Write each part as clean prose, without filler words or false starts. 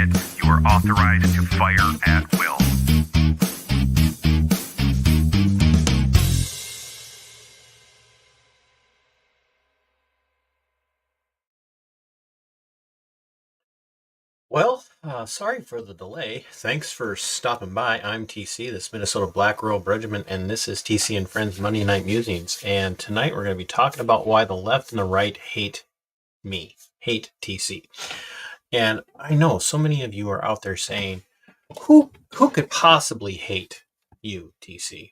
it, you are authorized to fire at will. Well, sorry for the delay. Thanks for stopping by. I'm TC, this Minnesota Black Rural Regiment, and this is TC and Friends Monday Night Musings. And tonight we're going to be talking about why the left and the right hate me, hate TC. And I know so many of you are out there saying, who could possibly hate you, TC?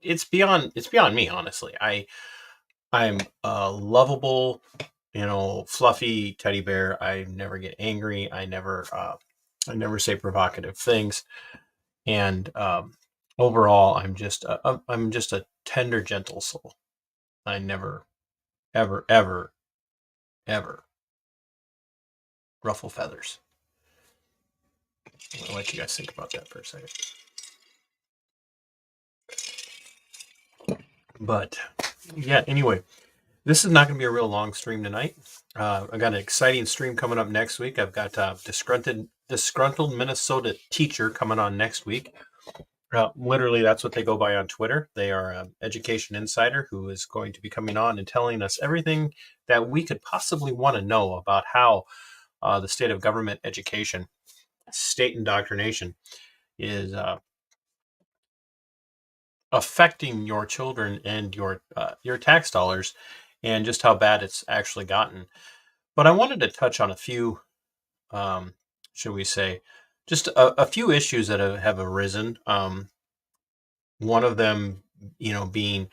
It's beyond me, honestly. I'm a lovable, fluffy teddy bear. I never get angry. I never say provocative things. And overall, I'm just a tender, gentle soul. I never, ever, ever, ever ruffle feathers. I'll let you guys think about that for a second. But yeah, anyway, this is not going to be a real long stream tonight. I've got an exciting stream coming up next week. I've got disgruntled Minnesota teacher coming on next week. Literally, that's what they go by on Twitter. They are an education insider who is going to be coming on and telling us everything that we could possibly want to know about how the state of government education, state indoctrination, is affecting your children and your tax dollars, and just how bad it's actually gotten. But I wanted to touch on a few, should we say, just a few issues that have arisen. One of them, being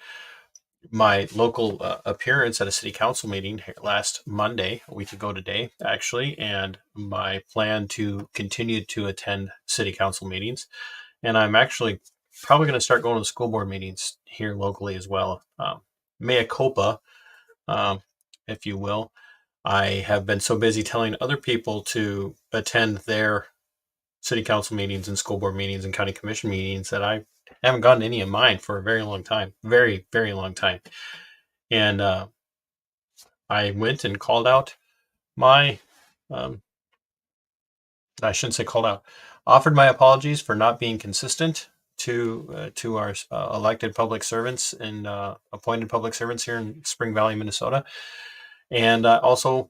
my local appearance at a city council meeting last Monday, a week ago today, actually, and my plan to continue to attend city council meetings. And I'm actually probably going to start going to the school board meetings here locally as well. Mea culpa, if you will. I have been so busy telling other people to attend their city council meetings and school board meetings and county commission meetings that I haven't gotten any of mine for a very long time. Very, very long time. And I went and called out my, I shouldn't say called out, offered my apologies for not being consistent to our elected public servants and appointed public servants here in Spring Valley, Minnesota. And also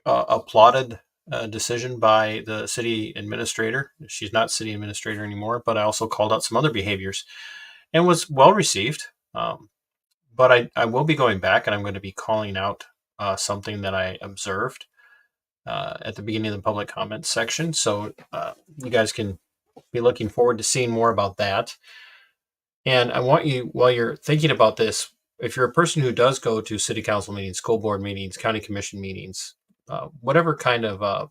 applauded a decision by the city administrator. She's not city administrator anymore, but I also called out some other behaviors and was well received. But I will be going back, and I'm going to be calling out something that I observed at the beginning of the public comments section. So you guys can be looking forward to seeing more about that. And I want you, while you're thinking about this, if you're a person who does go to city council meetings, school board meetings, county commission meetings, whatever kind of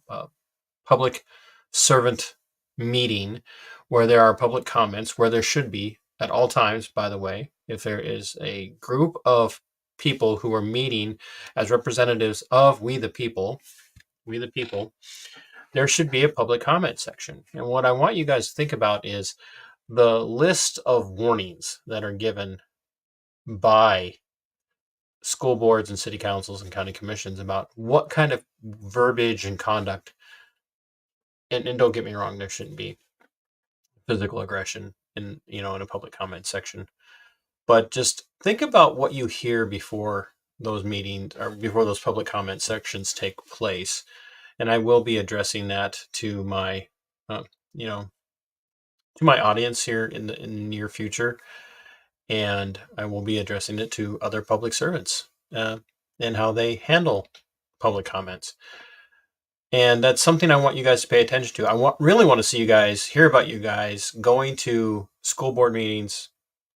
public servant meeting where there are public comments, where there should be at all times, by the way, if there is a group of people who are meeting as representatives of we the people, there should be a public comment section. And what I want you guys to think about is the list of warnings that are given by school boards and city councils and county commissions about what kind of verbiage and conduct, and don't get me wrong, there shouldn't be physical aggression in a public comment section, but just think about what you hear before those meetings or before those public comment sections take place. And I will be addressing that to my to my audience here in the near future, and I will be addressing it to other public servants and how they handle public comments. And that's something I want you guys to pay attention to. I really want to hear about you guys going to school board meetings,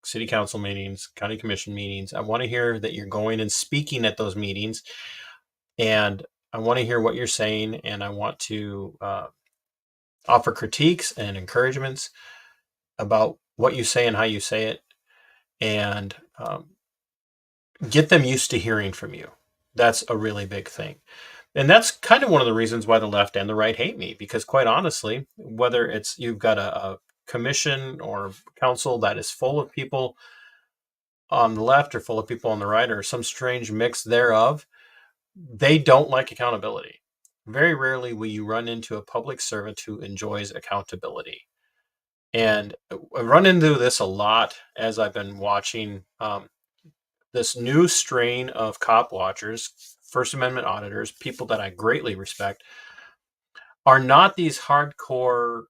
city council meetings, county commission meetings. I want to hear that you're going and speaking at those meetings, and I want to hear what you're saying, and I want to offer critiques and encouragements about what you say and how you say it, and get them used to hearing from you. That's a really big thing. And that's kind of one of the reasons why the left and the right hate me, because quite honestly, whether it's you've got a commission or council that is full of people on the left or full of people on the right or some strange mix thereof, they don't like accountability. very rarely will you run into a public servant who enjoys accountability. And I run into this a lot as I've been watching this new strain of cop watchers, First Amendment auditors, people that I greatly respect, are not these hardcore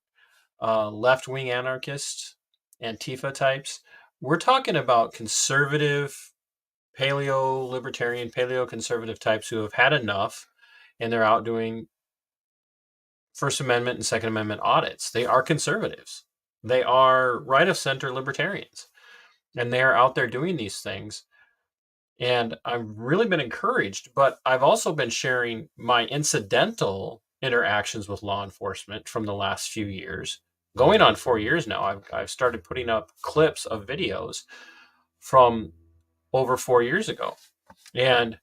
left wing anarchists, Antifa types. We're talking about conservative, paleo libertarian, paleo conservative types who have had enough and they're out doing First Amendment and Second Amendment audits. They are conservatives, they are right of center libertarians, and they're out there doing these things. And I've really been encouraged, but I've also been sharing my incidental interactions with law enforcement from the last few years. Going on 4 years now, I've started putting up clips of videos from over 4 years ago and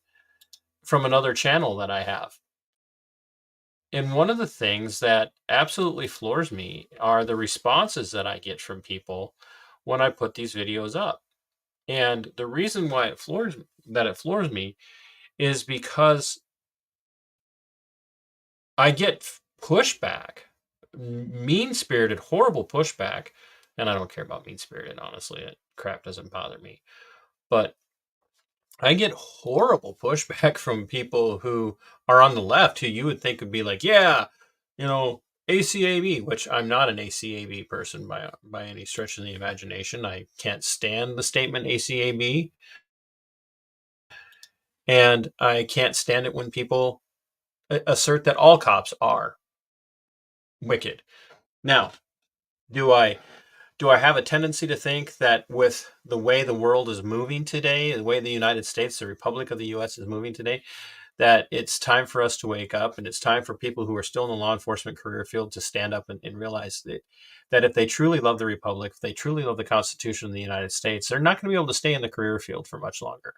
from another channel that I have. And one of the things that absolutely floors me are the responses that I get from people when I put these videos up. And the reason why it floors me is because I get pushback, mean spirited, horrible pushback. And I don't care about mean spirited, honestly. That crap doesn't bother me. But I get horrible pushback from people who are on the left who you would think would be like, yeah, ACAB, which I'm not an ACAB person by any stretch of the imagination. I can't stand the statement ACAB. And I can't stand it when people assert that all cops are wicked. Now, do I have a tendency to think that with the way the world is moving today, the way the United States, the Republic of the US is moving today, that it's time for us to wake up and it's time for people who are still in the law enforcement career field to stand up and realize that if they truly love the Republic, if they truly love the Constitution of the United States, they're not going to be able to stay in the career field for much longer.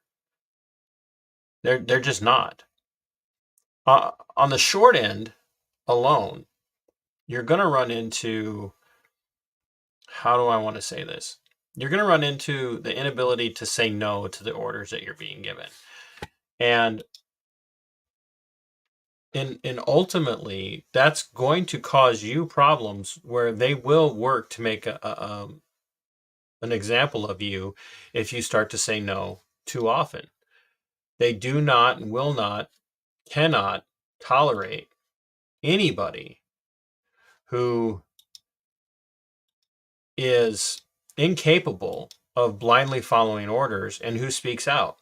They're just not. On the short end alone, you're going to run into, how do I want to say this? You're going to run into the inability to say no to the orders that you're being given. And ultimately, that's going to cause you problems where they will work to make an example of you if you start to say no too often. They do not and will not, cannot tolerate anybody who is incapable of blindly following orders and who speaks out.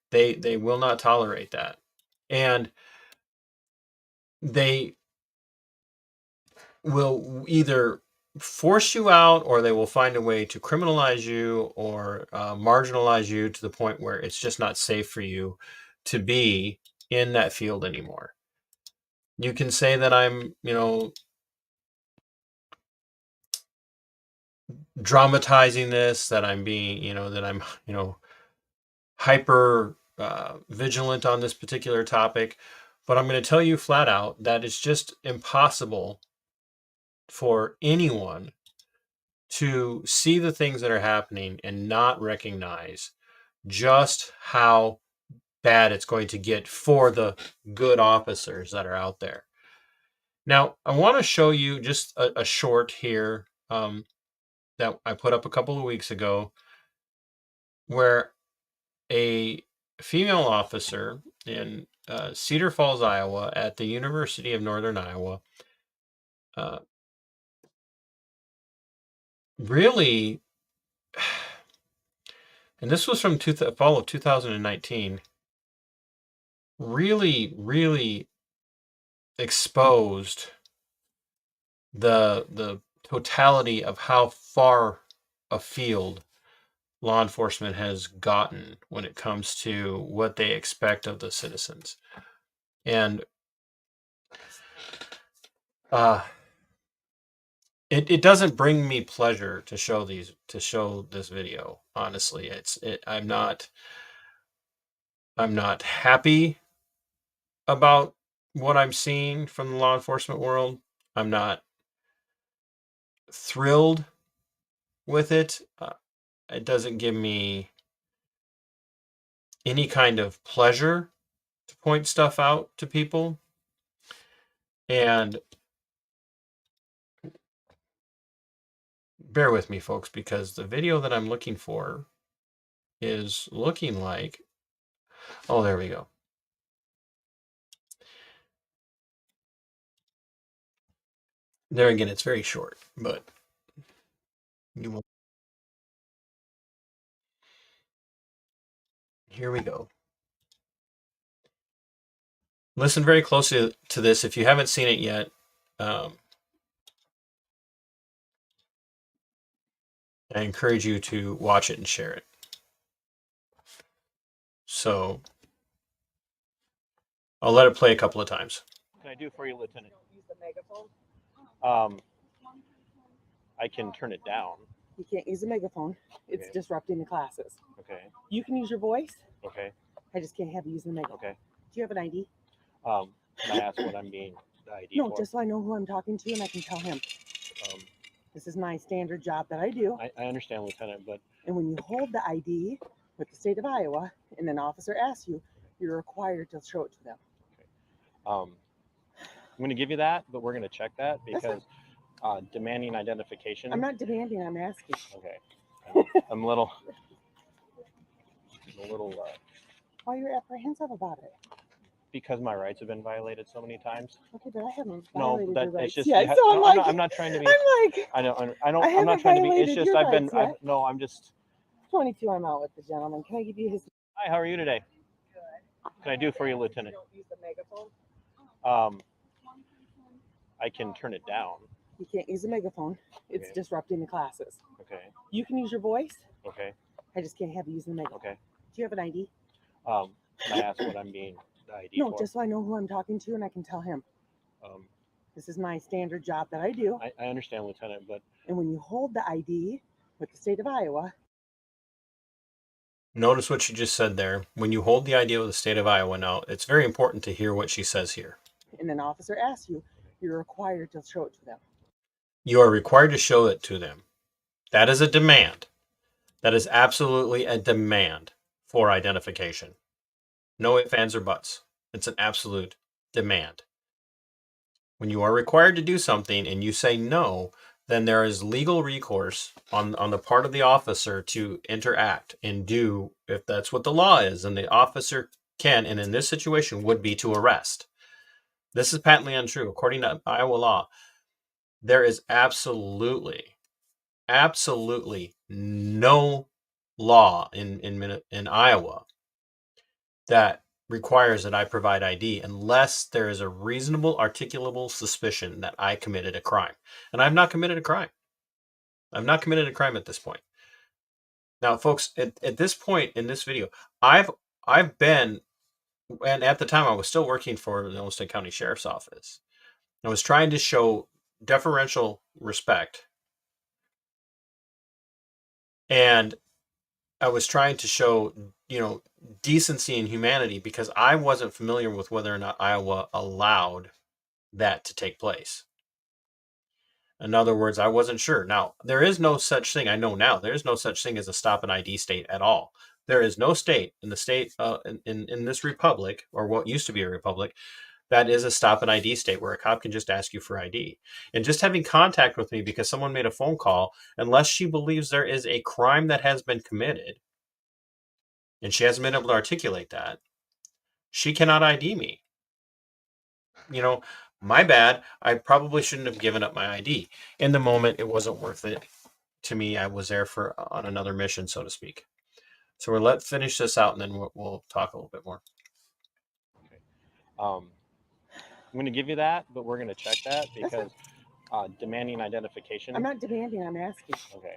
They will not tolerate that. And they will either force you out or they will find a way to criminalize you or marginalize you to the point where it's just not safe for you to be in that field anymore. You can say that I'm, dramatizing this, that I'm being, that I'm, hyper vigilant on this particular topic, but I'm going to tell you flat out that it's just impossible for anyone to see the things that are happening and not recognize just how bad it's going to get for the good officers that are out there. Now, I want to show you just a short here that I put up a couple of weeks ago where a female officer in Cedar Falls, Iowa, at the University of Northern Iowa, really, and this was from fall of 2019, really exposed the totality of how far afield law enforcement has gotten when it comes to what they expect of the citizens. And it doesn't bring me pleasure to show this video. Honestly, I'm not happy about what I'm seeing from the law enforcement world. I'm not thrilled with it. It doesn't give me any kind of pleasure to point stuff out to people. And bear with me, folks, because the video that I'm looking for is looking like, oh, there we go. There again, it's very short, but you will. Here we go. Listen very closely to this. If you haven't seen it yet, I encourage you to watch it and share it. So I'll let it play a couple of times. What can I do for you, Lieutenant? Use the megaphone. I can turn it down. You can't use a megaphone. It's Okay. disrupting the classes. Okay. You can use your voice. Okay. I just can't have you using the megaphone. Okay. Do you have an ID? Can I ask what I'm being the ID No, for? just so I know who I'm talking to and I can tell him. Um, This is my standard job that I do. I understand, Lieutenant, but And when you hold the ID with the state of Iowa and an officer asks you, you're required to show it to them. I'm going to give you that, but we're going to check that That's because demanding identification. I'm not demanding, I'm asking. Okay. I'm a little. Why you're apprehensive about it? Because my rights have been violated so many times. Okay, but I haven't No, violated that your rights it's just. yet. you ha- So I'm no, like, I'm not trying to be. I'm like, I don't. I I'm haven't not trying to be. It's violated just your I've been. rights yet. No, I'm just. 22, I'm out with the gentleman. Can I give you his? Hi, how are you today? Good. What can I do for you, Lieutenant? Don't use the megaphone. I can turn it down. You can't use a megaphone. It's Okay. disrupting the classes. Okay. You can use your voice. Okay. I just can't have you using the megaphone. Okay. Do you have an ID? Can I ask what I'm being the ID No, for? just so I know who I'm talking to and I can tell him. This is my standard job that I do. I understand, Lieutenant, but And when you hold the ID with the state of Iowa, Notice what she just said there. When you hold the ID with the state of Iowa now, it's very important to hear what she says here. and an officer asks you, you're required to show it to them. You are required to show it to them. That is a demand. That is absolutely a demand for identification. No ifs, ands, or buts. It's an absolute demand. When you are required to do something and you say no, then there is legal recourse on the part of the officer to interact and do, if that's what the law is, and the officer can, and in this situation would be to arrest. This is patently untrue. According to Iowa law, there is absolutely no law in Iowa that requires that I provide ID unless there is a reasonable, articulable suspicion that I committed a crime. And I've not committed a crime. I've not committed a crime at this point. Now, folks, at this point in this video, I've been, and at the time I was still working for the Olmsted County Sheriff's Office. I was trying to show deferential respect. And I was trying to show, decency and humanity because I wasn't familiar with whether or not Iowa allowed that to take place. In other words, I wasn't sure. Now, there is no such thing. I know now there is no such thing as a stop and ID state at all. There is no state in the state in this republic, or what used to be a republic, that is a stop and ID state where a cop can just ask you for ID. And just having contact with me because someone made a phone call, unless she believes there is a crime that has been committed, and she hasn't been able to articulate that, she cannot ID me. My bad. I probably shouldn't have given up my ID. In the moment, it wasn't worth it to me. I was there on another mission, so to speak. So let's finish this out, and then we'll talk a little bit more. Okay. I'm going to give you that, but we're going to check that because demanding identification. I'm not demanding, I'm asking. Okay.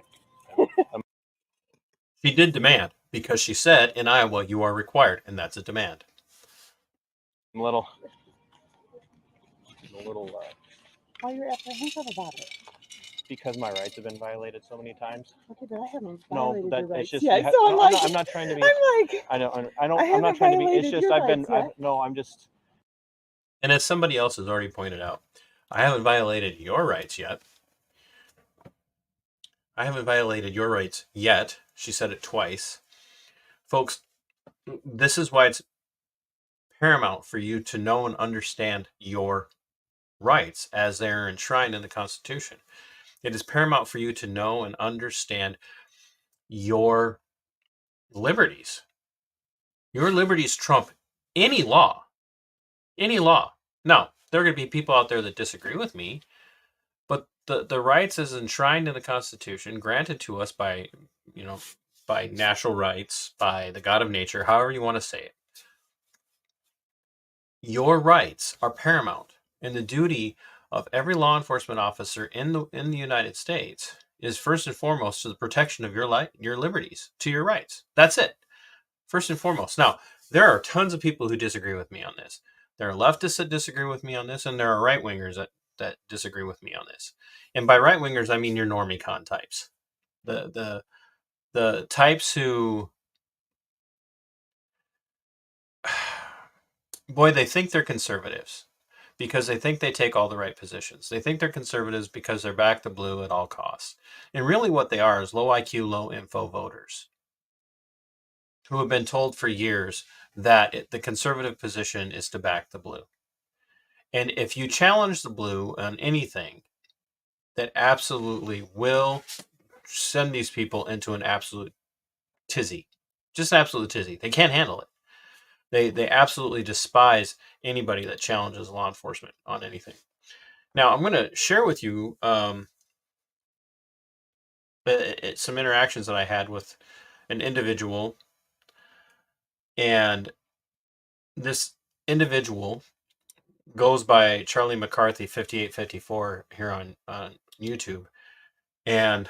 She did demand because she said in Iowa you are required, and that's a demand. I'm a little. Why you're apprehensive about it? Because my rights have been violated so many times. Okay, but I haven't No, violated that your rights it's just. yet. you ha- So I'm no, like, I'm not trying to be. I'm like, I don't. I I'm not haven't trying to be. It's violated just your I've been. rights yet. No, I'm just. And as somebody else has already pointed out, I haven't violated your rights yet. I haven't violated your rights yet. She said it twice. Folks, this is why it's paramount for you to know and understand your rights as they're enshrined in the Constitution. It is paramount for you to know and understand your liberties. Your liberties trump any law. Any law. Now, there are going to be people out there that disagree with me, but the rights as enshrined in the Constitution, granted to us by, by natural rights, by the God of nature, however you want to say it, your rights are paramount, and the duty of every law enforcement officer in the United States is first and foremost to the protection of your liberties, to your rights. That's it. First and foremost. Now, there are tons of people who disagree with me on this. There are leftists that disagree with me on this, and there are right wingers that disagree with me on this. And by right wingers, I mean your normie con types, the types who, boy, they think they're conservatives because they think they take all the right positions. They think they're conservatives because they're back to blue at all costs. And really, what they are is low IQ, low info voters who have been told for years that the conservative position is to back the blue. And if you challenge the blue on anything, that absolutely will send these people into an absolute tizzy. Just an absolute tizzy. They can't handle it. They absolutely despise anybody that challenges law enforcement on anything. Now, I'm going to share with you some interactions that I had with an individual. And this individual goes by Charlie McCarthy 5854 here on YouTube. And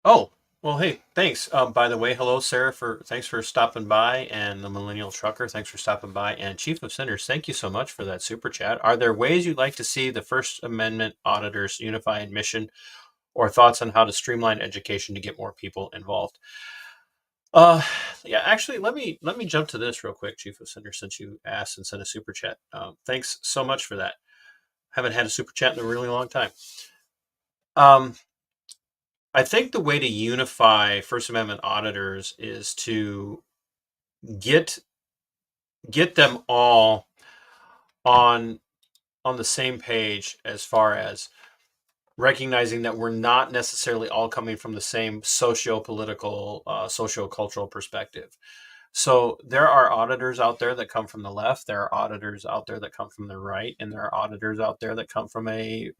oh, well, hey, thanks. By the way, hello, Sarah. Thanks for stopping by, and the Millennial Trucker, thanks for stopping by, and Chief of Sinners, thank you so much for that super chat. Are there ways you'd like to see the First Amendment auditors unify in mission, or thoughts on how to streamline education to get more people involved? Yeah, actually, let me jump to this real quick, Chief of Sinners, since you asked and sent a super chat. Thanks so much for that. Haven't had a super chat in a really long time. I think the way to unify First Amendment auditors is to get them all on the same page as far as recognizing that we're not necessarily all coming from the same socio-political, socio-cultural perspective. So there are auditors out there that come from the left. There are auditors out there that come from the right, and there are auditors out there that come from a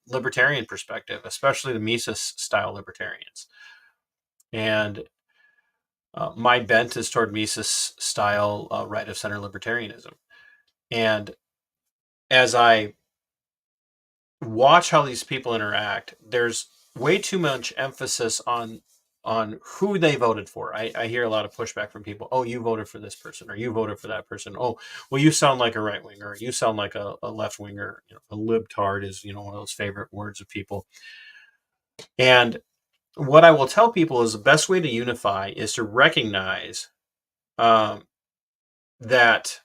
libertarian perspective, especially the Mises style libertarians. And my bent is toward Mises style right of center libertarianism. And as I watch how these people interact, there's way too much emphasis on who they voted for. I hear a lot of pushback from people. Oh, you voted for this person, or you voted for that person. Oh, well, you sound like a right winger, or you sound like a left winger. A libtard is one of those favorite words of people. And what I will tell people is the best way to unify is to recognize that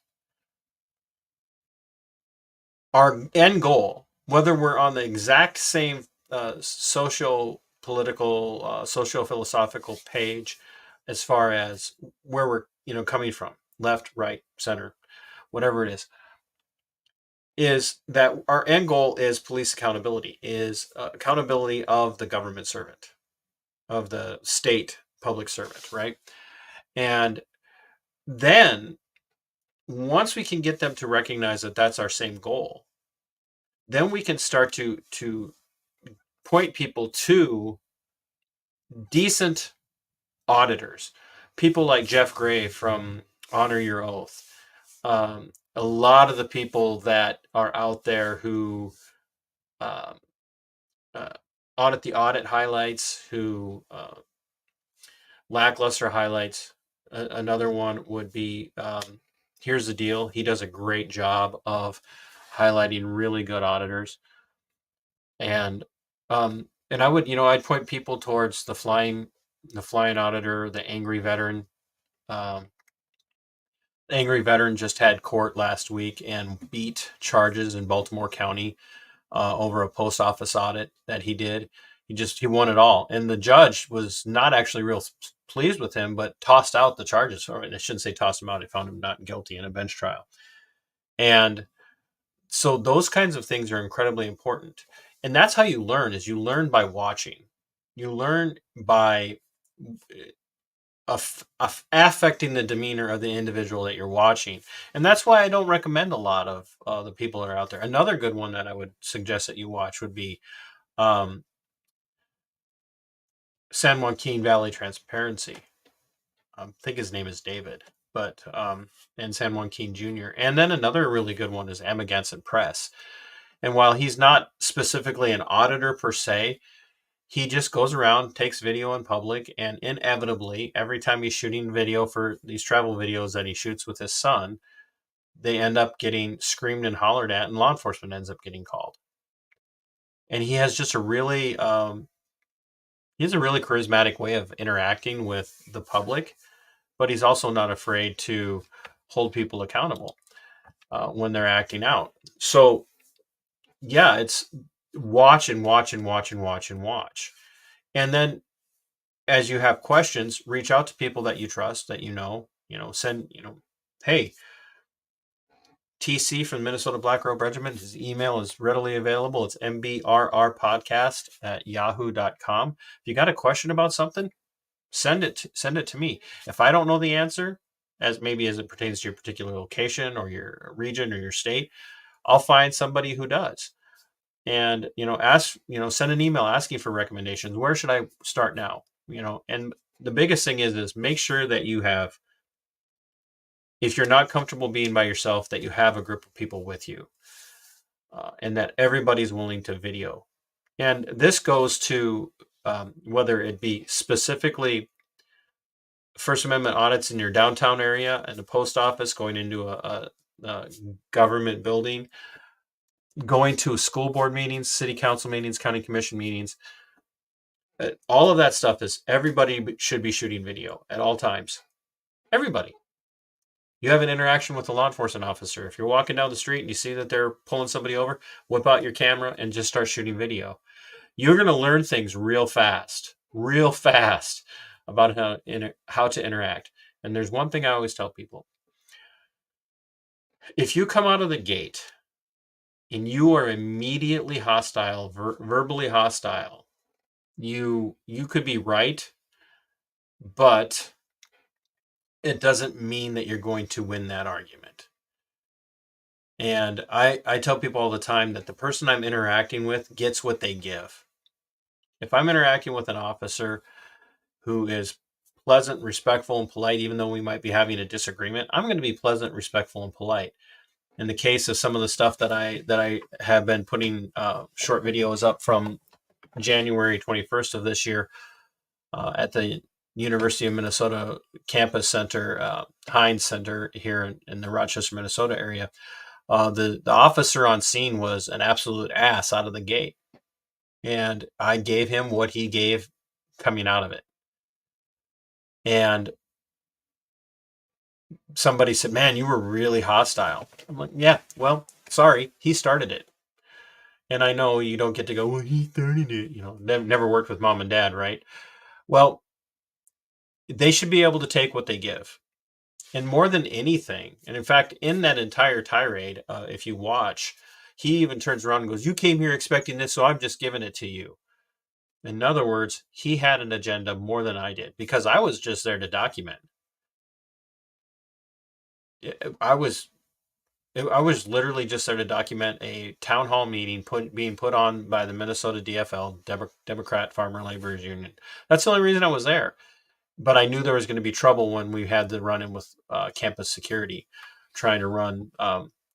our end goal, whether we're on the exact same socio-political, socio-philosophical page as far as where we're coming from, left, right, center, whatever it is that our end goal is police accountability, is accountability of the government servant, of the state public servant, right? And then once we can get them to recognize that that's our same goal, then we can start to point people to decent auditors, people like Jeff Gray from Honor Your Oath. A lot of the people that are out there who audit the audit highlights, who lackluster highlights. Another one would be Here's the Deal. He does a great job of highlighting really good auditors. And I would, I'd point people towards the flying auditor, the angry veteran. Angry veteran just had court last week and beat charges in Baltimore County over a post office audit that he did. He won it all, and the judge was not actually real pleased with him, but tossed out the charges. Or I shouldn't say tossed him out. He found him not guilty in a bench trial. And so those kinds of things are incredibly important. And that's how you learn, is you learn by watching. You learn by affecting the demeanor of the individual that you're watching. And that's why I don't recommend a lot of the people that are out there. Another good one that I would suggest that you watch would be San Joaquin Valley Transparency. I think his name is David, but and San Joaquin Jr. And then another really good one is Amagansett Press. And while he's not specifically an auditor per se, he just goes around, takes video in public, and inevitably, every time he's shooting video for these travel videos that he shoots with his son, they end up getting screamed and hollered at, and law enforcement ends up getting called. And he has just a really, charismatic way of interacting with the public, but he's also not afraid to hold people accountable when they're acting out. So, yeah, it's watch and watch and watch and watch and watch. And then as you have questions, reach out to people that you trust, that send, hey, TC from the Minnesota Black Robe Regiment, his email is readily available. It's mbrrpodcast@yahoo.com. If you got a question about something, send it to me. If I don't know the answer, as it pertains to your particular location or your region or your state, I'll find somebody who does. And, send an email asking for recommendations. Where should I start now? And the biggest thing is make sure that you have, if you're not comfortable being by yourself, that you have a group of people with you, and that everybody's willing to video. And this goes to whether it be specifically First Amendment audits in your downtown area and the post office, going into a government building, going to school board meetings, city council meetings, county commission meetings. All of that stuff is, everybody should be shooting video at all times. Everybody. You have an interaction with a law enforcement officer. If you're walking down the street and you see that they're pulling somebody over, whip out your camera and just start shooting video. You're going to learn things real fast about how to interact. And there's one thing I always tell people. If you come out of the gate and you are immediately hostile, verbally hostile, you could be right, but it doesn't mean that you're going to win that argument. And I tell people all the time that the person I'm interacting with gets what they give. If I'm interacting with an officer who is pleasant, respectful, and polite, even though we might be having a disagreement, I'm going to be pleasant, respectful, and polite. In the case of some of the stuff that I have been putting short videos up from January 21st of this year at the University of Minnesota Campus Center, Heinz Center here in the Rochester, Minnesota area, the officer on scene was an absolute ass out of the gate. And I gave him what he gave coming out of it. And somebody said, man, you were really hostile. I'm like, yeah, well, sorry, he started it. And I know you don't get to go, well, he started it. Never worked with mom and dad, right? Well, they should be able to take what they give. And more than anything, and in fact, in that entire tirade, if you watch, he even turns around and goes, you came here expecting this, so I'm just giving it to you. In other words, he had an agenda more than I did, because I was just there to document. I was literally just there to document a town hall meeting being put on by the Minnesota DFL, Democrat Farmer Laborers Union. That's the only reason I was there. But I knew there was going to be trouble when we had the run-in with campus security, trying to run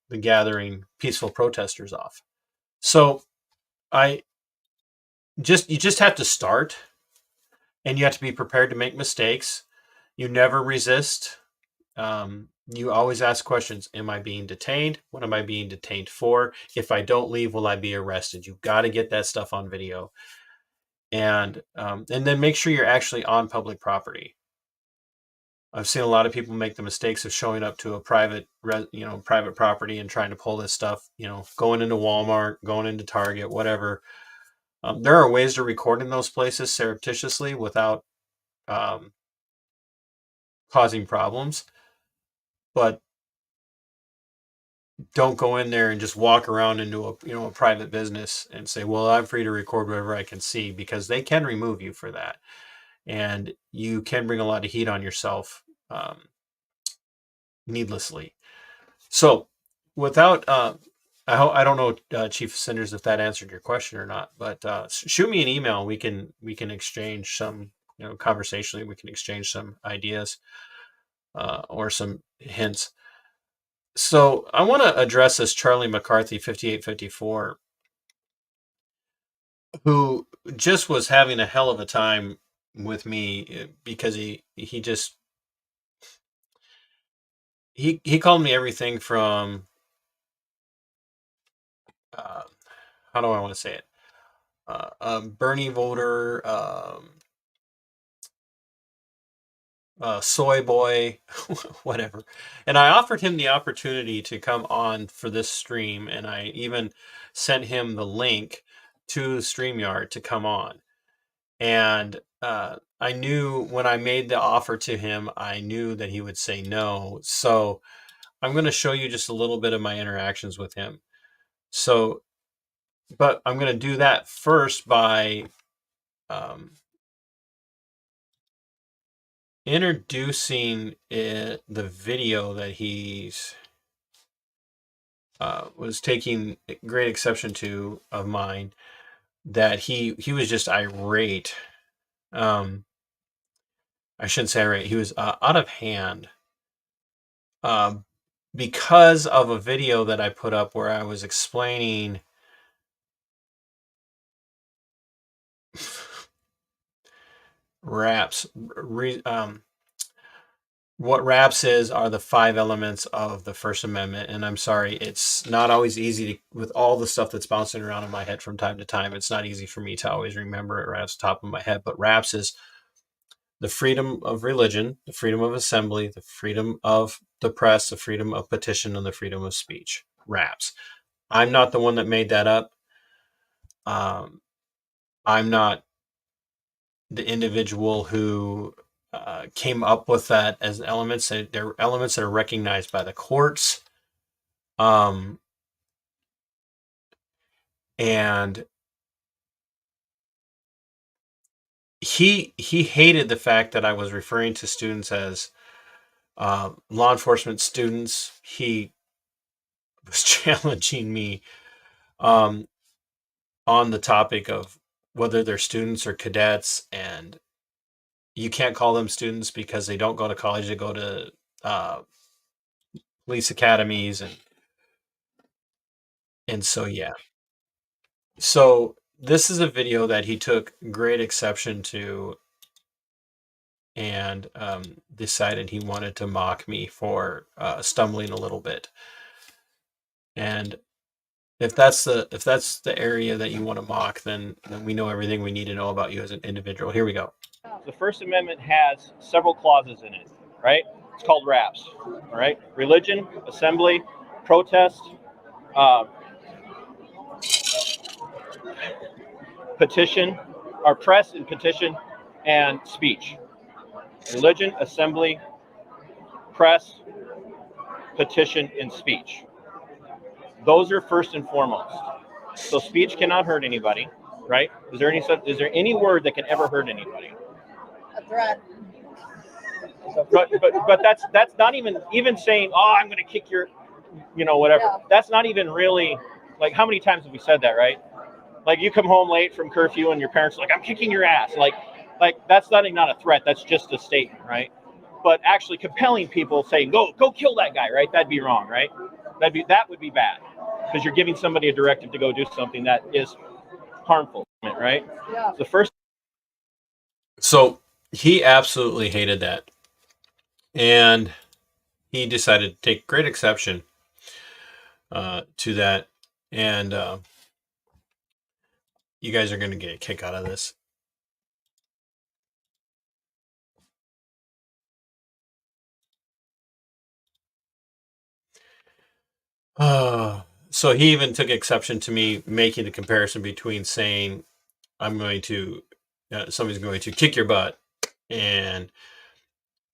the gathering peaceful protesters off. So you just have to start, and you have to be prepared to make mistakes. You never resist. You always ask questions. Am I being detained? What am I being detained for? If I don't leave, will I be arrested? You've got to get that stuff on video. And then make sure you're actually on public property. I've seen a lot of people make the mistakes of showing up to a private property and trying to pull this stuff, going into Walmart, going into Target, whatever. There are ways to record in those places surreptitiously without causing problems, but don't go in there and just walk around into a private business and say, well, I'm free to record whatever I can see, because they can remove you for that. And you can bring a lot of heat on yourself needlessly. So without, I don't know, Chief Cinders, if that answered your question or not, but shoot me an email. We can exchange some, conversationally, we can exchange some ideas or some hints. So I want to address this Charlie McCarthy 5854, who just was having a hell of a time with me because he called me everything from how do I want to say it, Bernie voter, soy boy, whatever. And I offered him the opportunity to come on for this stream, and I even sent him the link to StreamYard to come on. And I knew when I made the offer to him, I knew that he would say no. So I'm going to show you just a little bit of my interactions with him. So, but I'm going to do that first by introducing the video that he's was taking great exception to of mine, that he was just irate. I shouldn't say irate. He was out of hand because of a video that I put up where I was explaining RAPS. What RAPS are the 5 elements of the First Amendment. And I'm sorry, it's not always easy to, with all the stuff that's bouncing around in my head from time to time, it's not easy for me to always remember it right off the top of my head. But RAPS is the freedom of religion, the freedom of assembly, the freedom of the press, the freedom of petition, and the freedom of speech. RAPS. I'm not the one that made that up. I'm not the individual who came up with that as elements. They're elements that are recognized by the courts. And he hated the fact that I was referring to students as law enforcement students. He was challenging me on the topic of whether they're students or cadets, and you can't call them students because they don't go to college. They go to police academies, and so yeah. So this is a video that he took great exception to, and decided he wanted to mock me for stumbling a little bit. And if that's the area that you want to mock, then we know everything we need to know about you as an individual. Here we go. The First Amendment has several clauses in it, right? It's called RAPS, all right? Religion, assembly, protest, petition, or press and petition, and speech. Religion, assembly, press, petition, and speech. Those are first and foremost. So speech cannot hurt anybody, right? Is there any word that can ever hurt anybody? A threat. But that's not even saying, oh, I'm going to kick your, whatever. Yeah. That's not even really, like, how many times have we said that, right? Like, you come home late from curfew and your parents are like, I'm kicking your ass. Like that's not a threat. That's just a statement, right? But actually compelling people saying, go kill that guy, right? That'd be wrong, right? That would be bad, because you're giving somebody a directive to go do something that is harmful, right? Yeah. The first. So he absolutely hated that, and he decided to take great exception to that. And you guys are going to get a kick out of this. So he even took exception to me making the comparison between saying I'm going to somebody's going to kick your butt and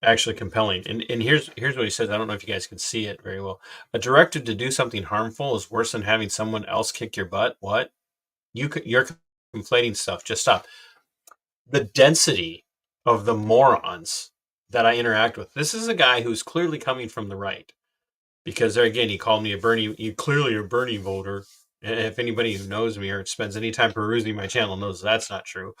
actually compelling. And here's what he says. I don't know if you guys can see it very well. A directive to do something harmful is worse than having someone else kick your butt. What? You're conflating stuff. Just stop. The density of the morons that I interact with. This is a guy who's clearly coming from the right, because there again, he called me a Bernie. You clearly a Bernie voter. If anybody who knows me or spends any time perusing my channel knows that's not true.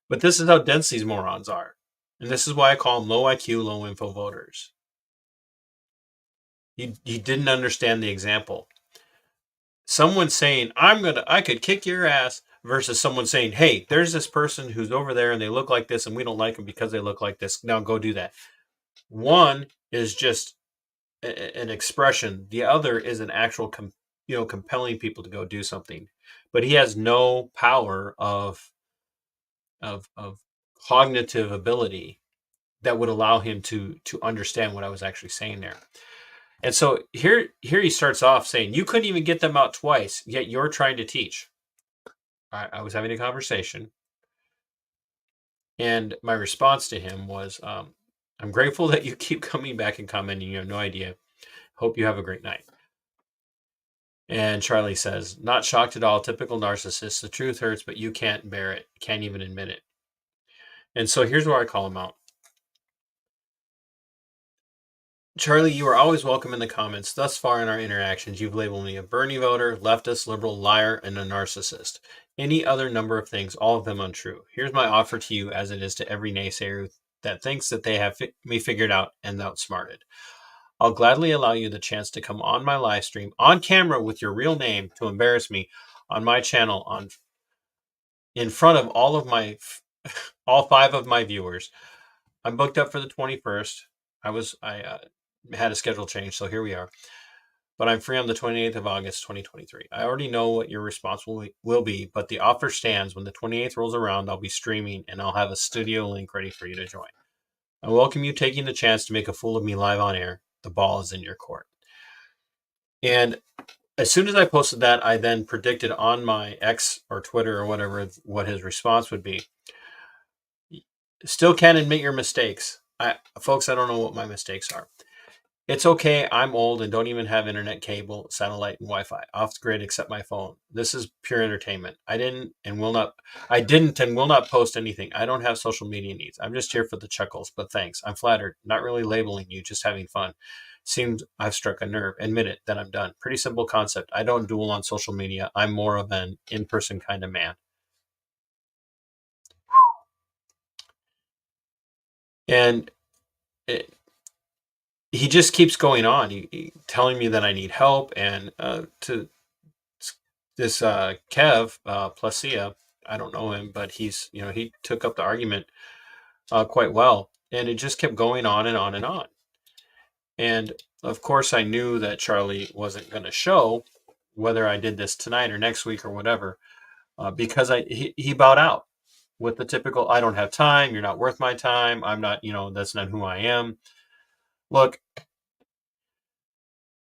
But this is how dense these morons are. And this is why I call them low IQ, low info voters. You didn't understand the example. Someone saying, I could kick your ass, versus someone saying, hey, there's this person who's over there and they look like this and we don't like them because they look like this. Now go do that. One is just an expression. The other is an actual, compelling people to go do something. But he has no power of cognitive ability that would allow him to understand what I was actually saying there. And so here he starts off saying, you couldn't even get them out twice, yet you're trying to teach. I was having a conversation, and my response to him was, I'm grateful that you keep coming back and commenting. You have no idea. Hope you have a great night. And Charlie says, not shocked at all. Typical narcissist. The truth hurts, but you can't bear it. Can't even admit it. And so here's where I call him out. Charlie, you are always welcome in the comments. Thus far in our interactions, you've labeled me a Bernie voter, leftist, liberal, liar, and a narcissist. Any other number of things, all of them untrue. Here's my offer to you, as it is to every naysayer that thinks that they have me figured out and outsmarted. I'll gladly allow you the chance to come on my live stream on camera with your real name to embarrass me on my channel in front of all 5 of my viewers. I'm booked up for the 21st. I had a schedule change, so here we are. But I'm free on the 28th of August, 2023. I already know what your response will be, but the offer stands. When the 28th rolls around, I'll be streaming, and I'll have a studio link ready for you to join. I welcome you taking the chance to make a fool of me live on air. The ball is in your court. And as soon as I posted that, I then predicted on my X or Twitter or whatever what his response would be. Still can't admit your mistakes. Folks, I don't know what my mistakes are. It's okay. I'm old and don't even have internet, cable, satellite, and Wi-Fi. Off the grid except my phone. This is pure entertainment. I didn't and will not post anything. I don't have social media needs. I'm just here for the chuckles, but thanks. I'm flattered. Not really labeling you, just having fun. Seems I've struck a nerve. Admit it, then I'm done. Pretty simple concept. I don't duel on social media. I'm more of an in-person kind of man. And he just keeps going on. He telling me that I need help, and to this Kev Placia, I don't know him, but he's he took up the argument quite well, and it just kept going on and on and on. And of course, I knew that Charlie wasn't going to show, whether I did this tonight or next week or whatever, because he bowed out with the typical, I don't have time, you're not worth my time, I'm not, that's not who I am. Look,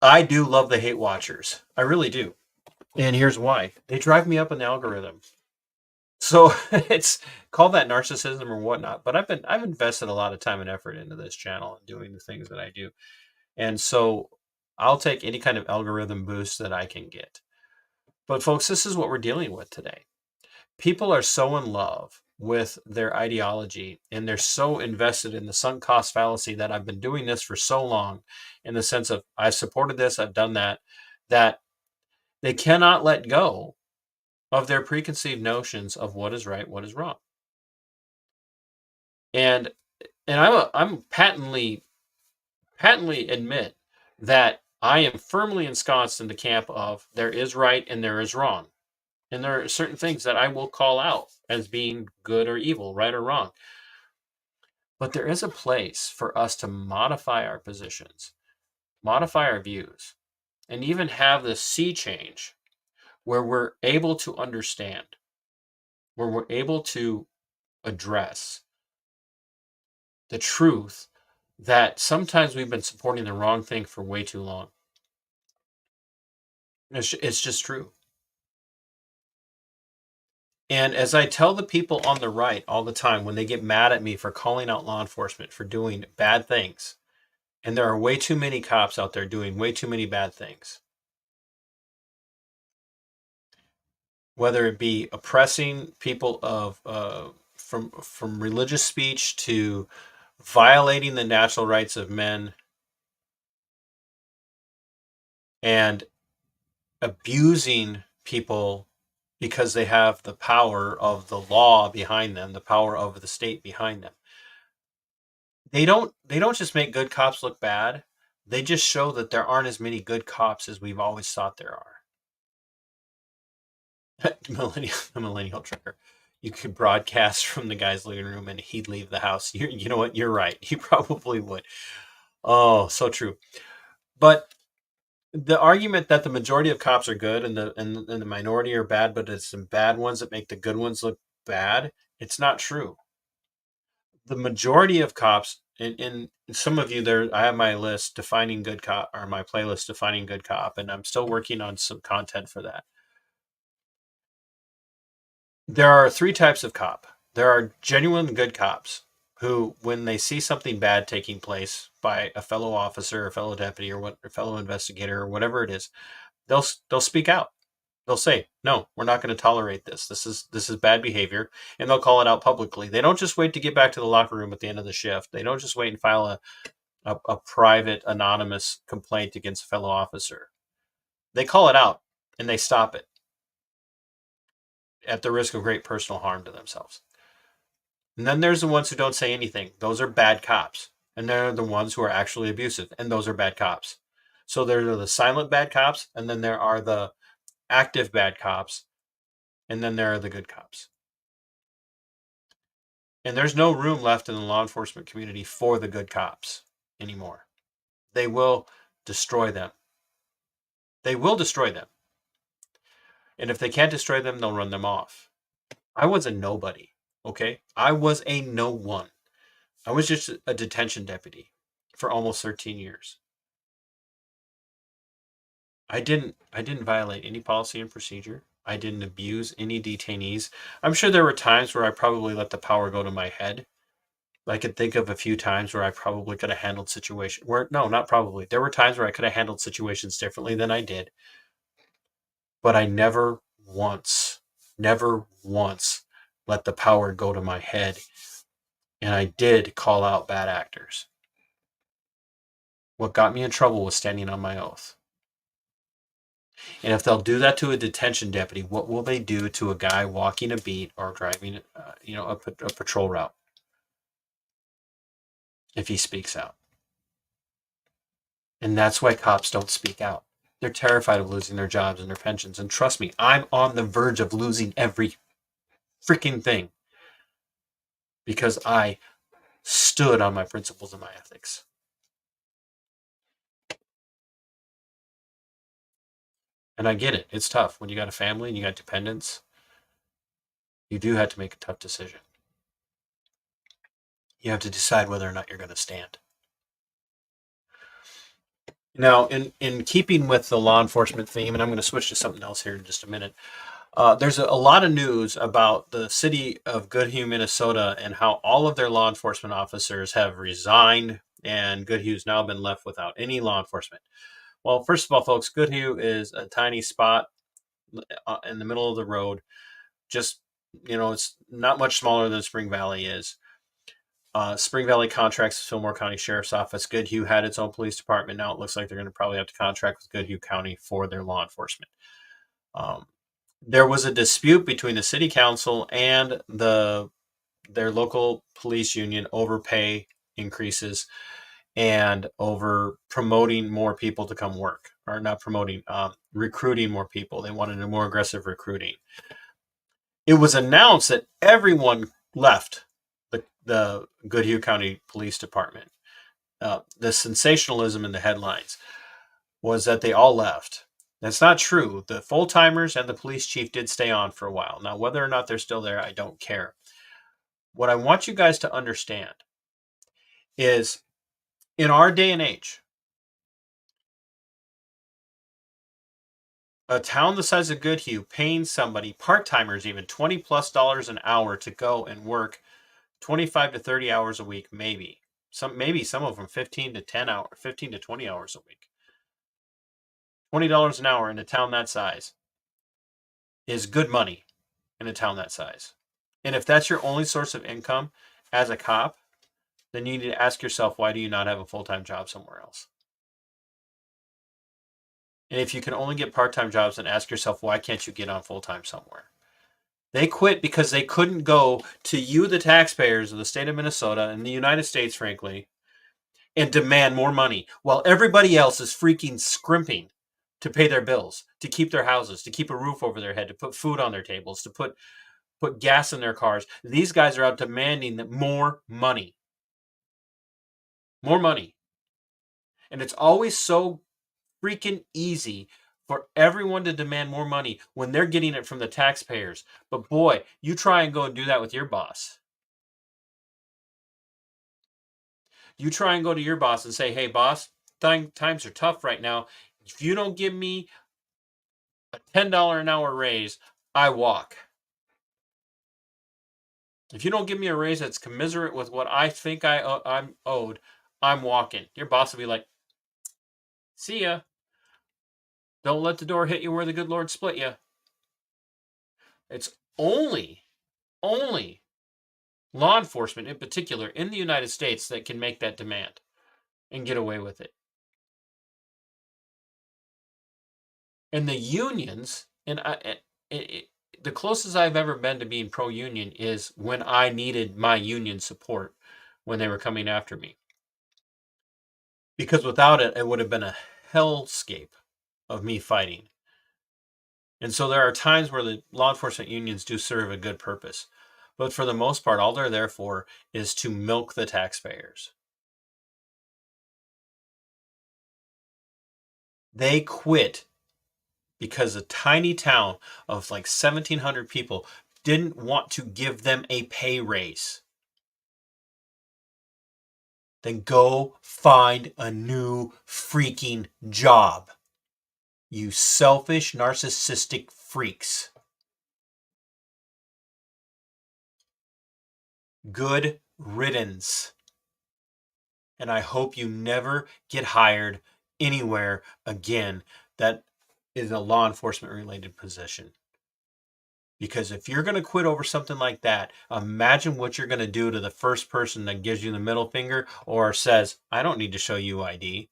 I do love the hate watchers. I really do. And here's why. They drive me up in the algorithm. So it's call that narcissism or whatnot. But I've invested a lot of time and effort into this channel and doing the things that I do. And so I'll take any kind of algorithm boost that I can get. But folks, this is what we're dealing with today. People are so in love with their ideology, and they're so invested in the sunk cost fallacy that I've been doing this for so long, in the sense of I've supported this, I've done that they cannot let go of their preconceived notions of what is right, what is wrong. And I'm patently admit that I am firmly ensconced in the camp of there is right and there is wrong. And there are certain things that I will call out as being good or evil, right or wrong. But there is a place for us to modify our positions, modify our views, and even have this sea change where we're able to understand, where we're able to address the truth that sometimes we've been supporting the wrong thing for way too long. It's just true. And as I tell the people on the right all the time when they get mad at me for calling out law enforcement for doing bad things, and there are way too many cops out there doing way too many bad things, whether it be oppressing people of from religious speech to violating the natural rights of men and abusing people because they have the power of the law behind them, the power of the state behind them. They don't just make good cops look bad. They just show that there aren't as many good cops as we've always thought there are. The millennial trigger. You could broadcast from the guy's living room and he'd leave the house. You know what? You're right. He probably would. Oh, so true. But the argument that the majority of cops are good and the minority are bad, but it's the bad ones that make the good ones look bad, it's not true. The majority of cops, in some of you there, I have my list defining good cop, or my playlist defining good cop, and I'm still working on some content for that. There are three types of cop. There are genuine good cops who, when they see something bad taking place by a fellow officer, or fellow deputy, or fellow investigator, or whatever it is, they'll speak out. They'll say, "No, we're not going to tolerate this. This is bad behavior," and they'll call it out publicly. They don't just wait to get back to the locker room at the end of the shift. They don't just wait and file a private anonymous complaint against a fellow officer. They call it out and they stop it at the risk of great personal harm to themselves. And then there's the ones who don't say anything. Those are bad cops. And they're the ones who are actually abusive. And those are bad cops. So there are the silent bad cops, and then there are the active bad cops, and then there are the good cops. And there's no room left in the law enforcement community for the good cops anymore. They will destroy them. They will destroy them. And if they can't destroy them, they'll run them off. I was a nobody, okay? I was a no one. I was just a detention deputy for almost 13 years. I didn't violate any policy and procedure. I didn't abuse any detainees. I'm sure there were times where I probably let the power go to my head. I could think of a few times where I probably could have handled situations no, not probably. There were times where I could have handled situations differently than I did. But I never once let the power go to my head. And I did call out bad actors. What got me in trouble was standing on my oath. And if they'll do that to a detention deputy, what will they do to a guy walking a beat or driving, a patrol route? If he speaks out. And that's why cops don't speak out. They're terrified of losing their jobs and their pensions. And trust me, I'm on the verge of losing every freaking thing because I stood on my principles and my ethics. And I get it. It's tough. When you got a family and you got dependents, you do have to make a tough decision. You have to decide whether or not you're going to stand. Now, in keeping with the law enforcement theme, and I'm going to switch to something else here in just a minute, there's a lot of news about the city of Goodhue, Minnesota, and how all of their law enforcement officers have resigned, and Goodhue's now been left without any law enforcement. Well, first of all, folks, Goodhue is a tiny spot in the middle of the road. Just, it's not much smaller than Spring Valley is. Spring Valley contracts with Fillmore County Sheriff's Office. Goodhue had its own police department. Now it looks like they're going to probably have to contract with Goodhue County for their law enforcement. There was a dispute between the city council and their local police union over pay increases and over promoting more people to come work, or not promoting, recruiting more people. They wanted a more aggressive recruiting. It was announced that everyone left the Goodhue County Police Department. The sensationalism in the headlines was that they all left. That's not true. The full-timers and the police chief did stay on for a while. Now, whether or not they're still there, I don't care. What I want you guys to understand is, in our day and age, A town the size of Goodhue paying somebody, part-timers even, $20+ an hour to go and work 25 to 30 hours a week, maybe. Some of them 15 to 20 hours a week. $20 an hour in a town that size is good money in a town that size. And if that's your only source of income as a cop, then you need to ask yourself, why do you not have a full-time job somewhere else? And if you can only get part-time jobs, then ask yourself, why can't you get on full-time somewhere? They quit because they couldn't go to you, the taxpayers of the state of Minnesota and the United States, frankly, and demand more money while everybody else is freaking scrimping to pay their bills, to keep their houses, to keep a roof over their head, to put food on their tables, to put gas in their cars. These guys are out demanding more money. More money. And it's always so freaking easy for everyone to demand more money when they're getting it from the taxpayers. But boy, you try and go and do that with your boss. You try and go to your boss and say, hey, boss, times are tough right now. If you don't give me a $10 an hour raise, I walk. If you don't give me a raise that's commiserate with what I think I'm owed, I'm walking. Your boss will be like, see ya. Don't let the door hit you where the good Lord split you. It's only law enforcement in particular in the United States that can make that demand and get away with it. And the unions, the closest I've ever been to being pro-union is when I needed my union support when they were coming after me. Because without it, it would have been a hellscape of me fighting. And so there are times where the law enforcement unions do serve a good purpose. But for the most part, all they're there for is to milk the taxpayers. They quit because a tiny town of like 1,700 people didn't want to give them a pay raise. Then go find a new freaking job. You selfish, narcissistic freaks. Good riddance. And I hope you never get hired anywhere again that is a law enforcement related position. Because if you're going to quit over something like that, imagine what you're going to do to the first person that gives you the middle finger or says, I don't need to show you ID.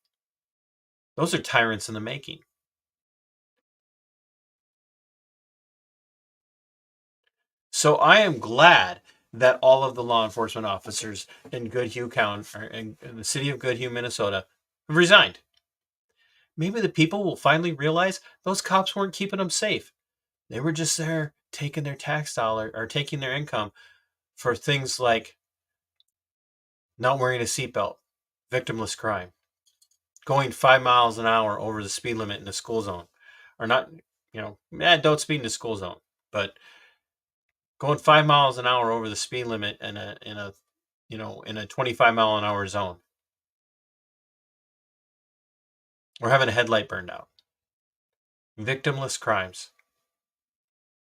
Those are tyrants in the making. So I am glad that all of the law enforcement officers in Goodhue County, or in the city of Goodhue, Minnesota, have resigned. Maybe the people will finally realize those cops weren't keeping them safe. They were just there taking their tax dollar or taking their income for things like not wearing a seatbelt, victimless crime, going 5 miles an hour over the speed limit in the school zone, or not, don't speed in the school zone, but going 5 miles an hour over the speed limit in a 25 mile an hour zone, or having a headlight burned out. Victimless crimes.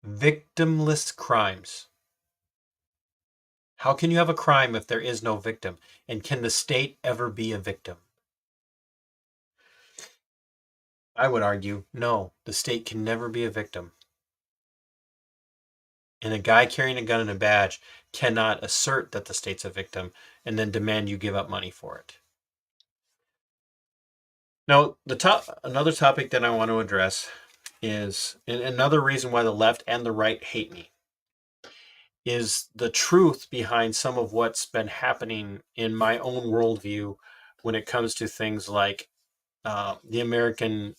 Victimless crimes. How can you have a crime if there is no victim? And can the state ever be a victim? I would argue, no, the state can never be a victim. And a guy carrying a gun and a badge cannot assert that the state's a victim and then demand you give up money for it. Now, another topic that I want to address is, and another reason why the left and the right hate me, is the truth behind some of what's been happening in my own worldview when it comes to things like the American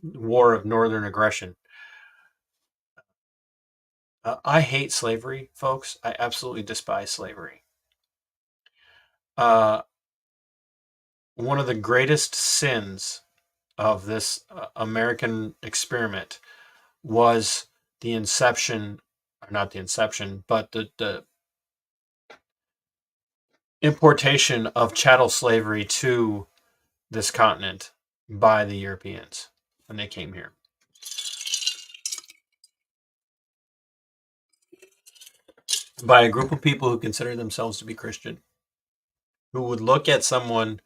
war of northern aggression. I hate slavery, folks. I absolutely despise slavery. One of the greatest sins of this American experiment was the inception, or not the inception, but the importation of chattel slavery to this continent by the Europeans when they came here. by a group of people who consider themselves to be Christian, who would look at someone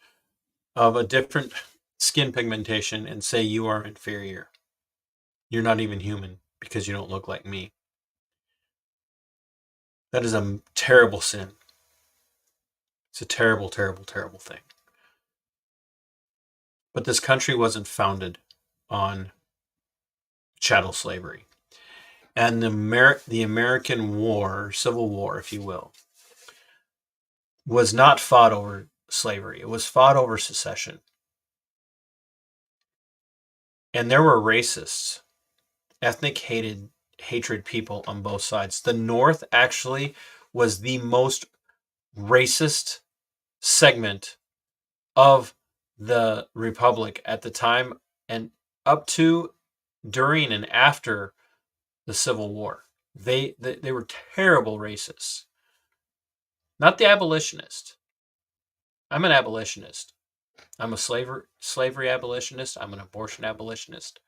of a different skin pigmentation and say, you are inferior. You're not even human because you don't look like me. That is a terrible sin. It's a terrible, terrible, terrible thing. But this country wasn't founded on chattel slavery. And the American War, Civil War, if you will, was not fought over slavery. It was fought over secession. And there were racists, ethnic hatred people on both sides. The North actually was the most racist segment of the Republic at the time, and up to, during, and after the Civil War. They were terrible racists. Not the abolitionist. I'm an abolitionist. I'm a slavery abolitionist. I'm an abortion abolitionist.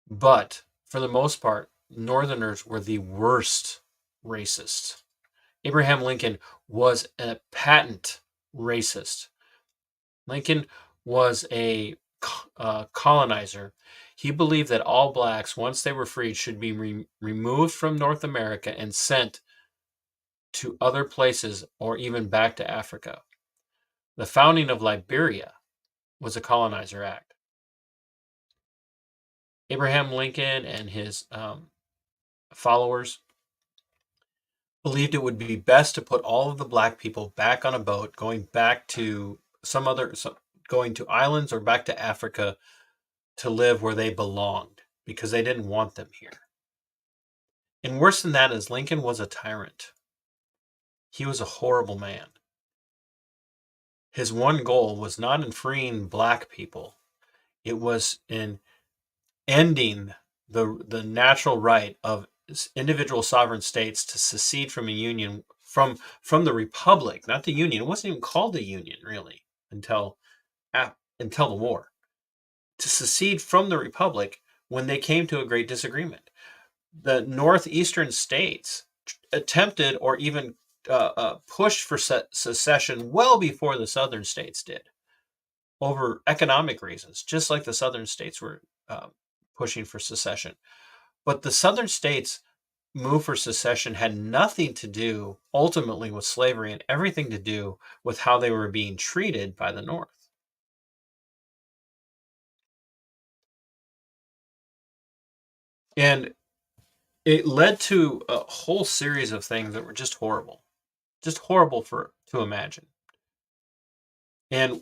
But for the most part, Northerners were the worst racists. Abraham Lincoln was a patent racist. Lincoln was a colonizer. He believed that all blacks, once they were freed, should be removed from North America and sent to other places or even back to Africa. The founding of Liberia was a colonizer act. Abraham Lincoln and his followers believed it would be best to put all of the black people back on a boat, going back to going to islands or back to Africa to live where they belonged, because they didn't want them here. And worse than that is Lincoln was a tyrant. He was a horrible man. His one goal was not in freeing black people. It was in ending the natural right of individual sovereign states to secede from a union, from the republic, not the union. It wasn't even called a union really until the war. To secede from the republic when they came to a great disagreement. The northeastern states attempted or even pushed for secession well before the southern states did, over economic reasons, just like the southern states were pushing for secession. But the southern states' move for secession had nothing to do ultimately with slavery and everything to do with how they were being treated by the North. And it led to a whole series of things that were just horrible to imagine. And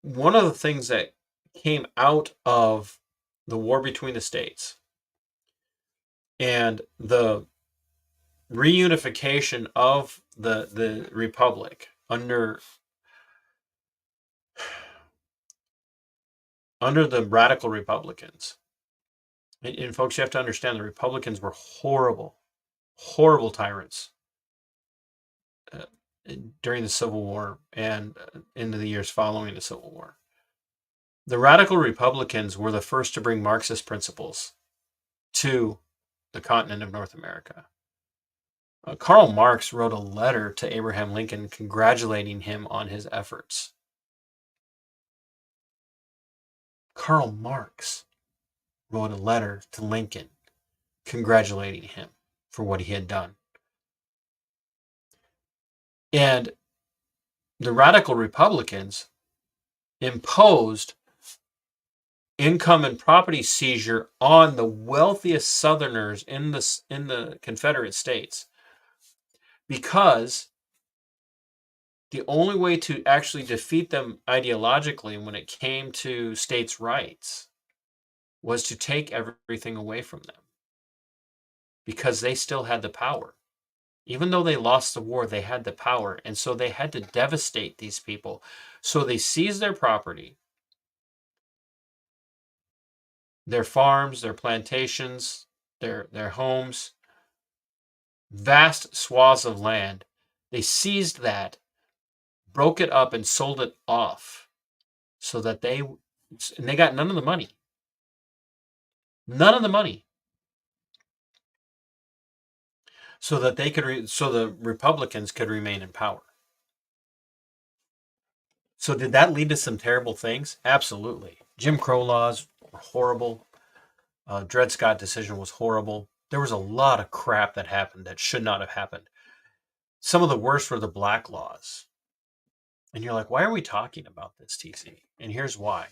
one of the things that came out of the war between the states and the reunification of the republic under the radical Republicans. And folks, you have to understand the Republicans were horrible tyrants during the Civil War and into the years following the Civil War. The radical Republicans were the first to bring Marxist principles to the continent of North America. Karl Marx wrote a letter to Abraham Lincoln congratulating him on his efforts. Karl Marx wrote a letter to Lincoln congratulating him for what he had done. And the radical Republicans imposed income and property seizure on the wealthiest Southerners in the Confederate States, because the only way to actually defeat them ideologically when it came to states' rights was to take everything away from them, because they still had the power. Even though they lost the war, they had the power, and so they had to devastate these people. So they seized their property, their farms, their plantations, their homes, vast swaths of land. They seized that, broke it up, and sold it off so that they got none of the money. None of the money. so that they could, so the Republicans could remain in power. So did that lead to some terrible things? Absolutely. Jim Crow laws were horrible. Dred Scott decision was horrible. There was a lot of crap that happened that should not have happened. Some of the worst were the black laws. And you're like, why are we talking about this, TC? And here's why.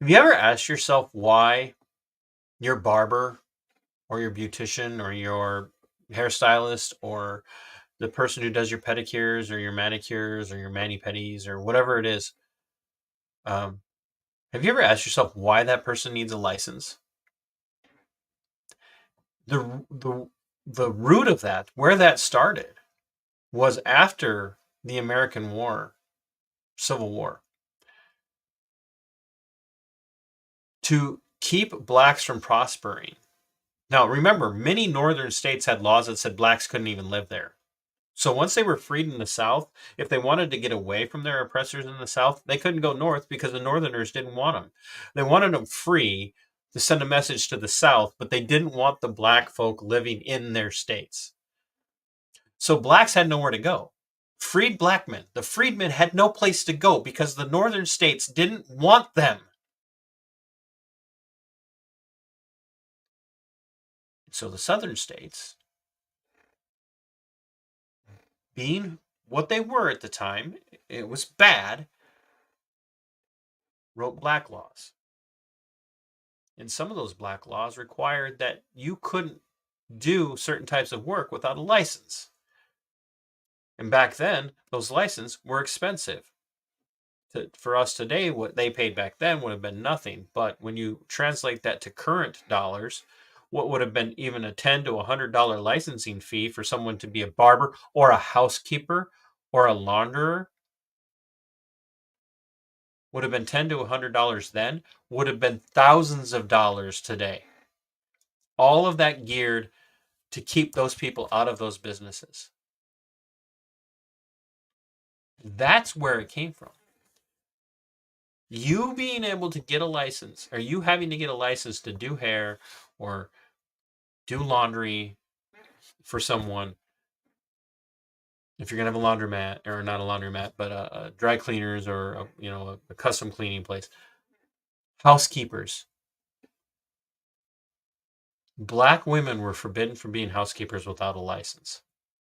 Have you ever asked yourself why your barber or your beautician or your hairstylist or the person who does your pedicures or your manicures or your mani-pedis or whatever it is, have you ever asked yourself why that person needs a license? The root of that, where that started, was after the American War, Civil War. To keep blacks from prospering. Now, remember, many northern states had laws that said blacks couldn't even live there. So once they were freed in the South, if they wanted to get away from their oppressors in the South, they couldn't go north because the Northerners didn't want them. They wanted them free to send a message to the South, but they didn't want the black folk living in their states. So blacks had nowhere to go. Freed black men, the freedmen had no place to go because the northern states didn't want them. So the southern states, being what they were at the time, it was bad, wrote black laws. And some of those black laws required that you couldn't do certain types of work without a license. And back then, those licenses were expensive. For us today, what they paid back then would have been nothing. But when you translate that to current dollars, what would have been even a $10 to $100 licensing fee for someone to be a barber or a housekeeper or a launderer would have been $10 to $100 then, would have been thousands of dollars today. All of that geared to keep those people out of those businesses. That's where it came from. You being able to get a license, or you having to get a license to do hair or do laundry for someone, if you're going to have a laundromat, or not a laundromat, but a dry cleaners or a custom cleaning place, housekeepers. Black women were forbidden from being housekeepers without a license.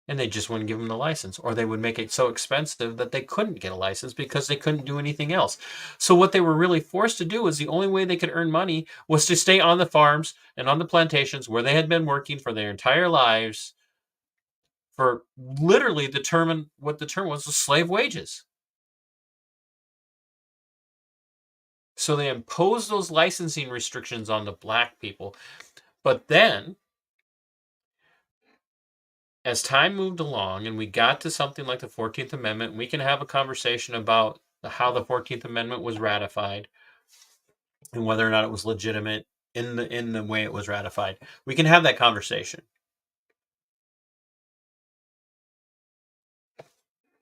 And they just wouldn't give them the license, or they would make it so expensive that they couldn't get a license because they couldn't do anything else. So what they were really forced to do was the only way they could earn money was to stay on the farms and on the plantations where they had been working for their entire lives for literally determine what the term was slave wages. So they imposed those licensing restrictions on the black people. But then, as time moved along and we got to something like the 14th Amendment, we can have a conversation about how the 14th Amendment was ratified and whether or not it was legitimate in the way it was ratified. We can have that conversation.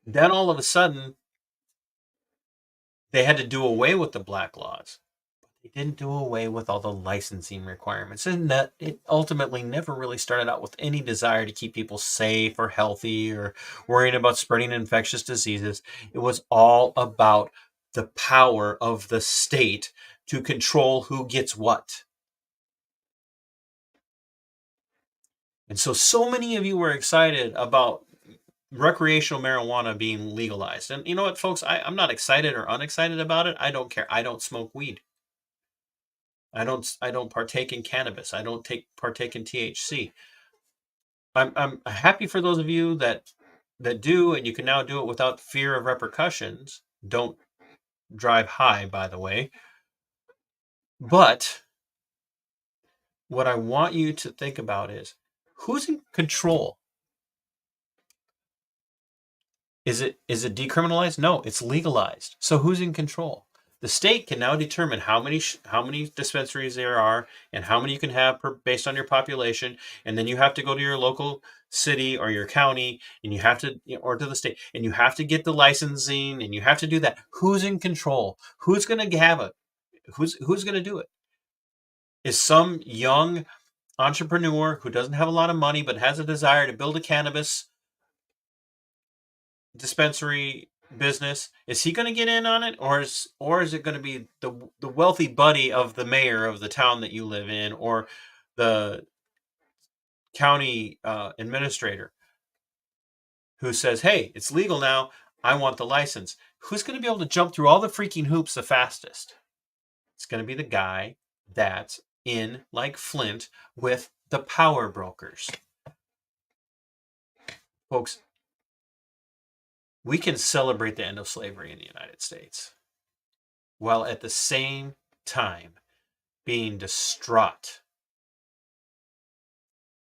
Then all of a sudden, they had to do away with the black laws. They didn't do away with all the licensing requirements. And that it ultimately never really started out with any desire to keep people safe or healthy or worrying about spreading infectious diseases. It was all about the power of the state to control who gets what. And so many of you were excited about recreational marijuana being legalized. And you know what, folks? I'm not excited or unexcited about it. I don't care. I don't smoke weed. I don't partake in cannabis. I don't partake in THC. I'm happy for those of you that do, and you can now do it without fear of repercussions. Don't drive high, by the way. But what I want you to think about is who's in control? Is it decriminalized? No, it's legalized. So who's in control? The state can now determine how many dispensaries there are and how many you can have based on your population, and then you have to go to your local city or your county, and you have to, or to the state, and you have to get the licensing, and you have to do that. Who's in control? Who's going to have it? Who's going to do it? Is some young entrepreneur who doesn't have a lot of money but has a desire to build a cannabis dispensary business, is he going to get in on it, or is it going to be the wealthy buddy of the mayor of the town that you live in, or the county administrator who says, hey, it's legal now, I want the license? Who's going to be able to jump through all the freaking hoops the fastest? It's going to be the guy that's in like Flint with the power brokers. Folks, we can celebrate the end of slavery in the United States while at the same time being distraught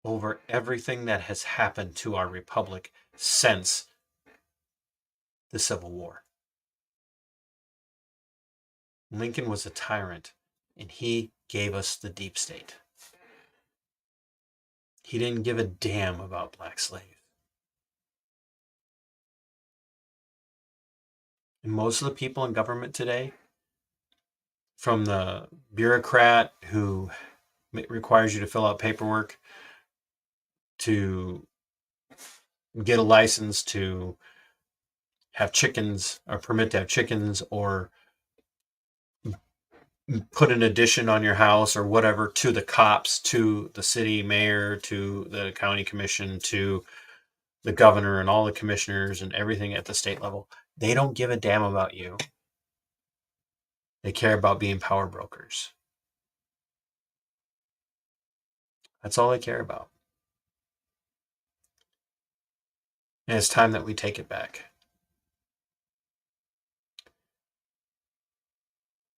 over everything that has happened to our republic since the Civil War. Lincoln was a tyrant, and he gave us the deep state. He didn't give a damn about black slaves. And most of the people in government today, from the bureaucrat who requires you to fill out paperwork, to get a license to have chickens, or permit to have chickens, or put an addition on your house or whatever, to the cops, to the city mayor, to the county commission, to the governor and all the commissioners and everything at the state level, they don't give a damn about you. They care about being power brokers. That's all they care about. And it's time that we take it back.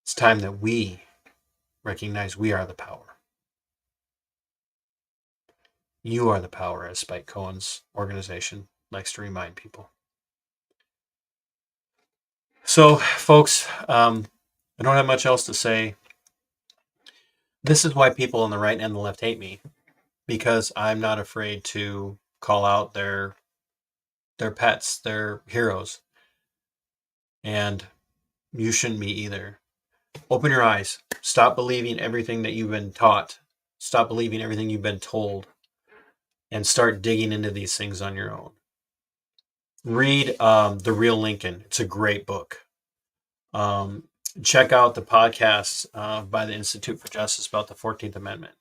It's time that we recognize we are the power. You are the power, as Spike Cohen's organization likes to remind people. So, folks, I don't have much else to say. This is why people on the right and the left hate me, because I'm not afraid to call out their pets, their heroes. And you shouldn't be either. Open your eyes. Stop believing everything that you've been taught. Stop believing everything you've been told. And start digging into these things on your own. Read The Real Lincoln. It's a great book. Check out the podcasts by the Institute for Justice about the 14th Amendment.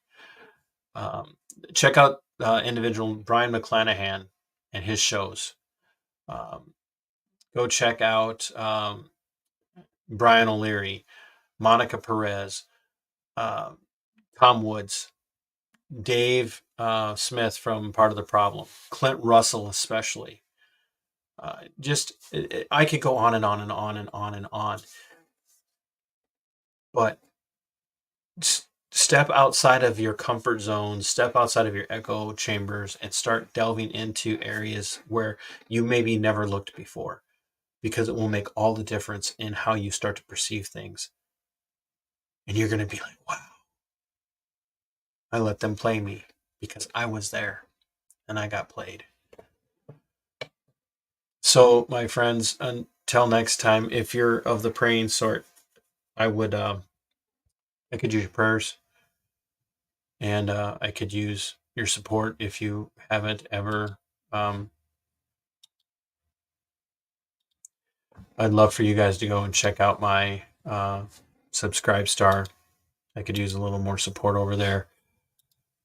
Check out individual Brian McClanahan and his shows. Go check out Brian O'Leary, Monica Perez, Tom Woods, Dave Smith from Part of the Problem, Clint Russell especially. I could go on and on and on and on and on. But step outside of your comfort zone, step outside of your echo chambers, and start delving into areas where you maybe never looked before, because it will make all the difference in how you start to perceive things. And you're going to be like, wow, I let them play me because I was there and I got played. So, my friends, until next time, if you're of the praying sort, I could use your prayers, and I could use your support if you haven't ever. I'd love for you guys to go and check out my Subscribe Star. I could use a little more support over there.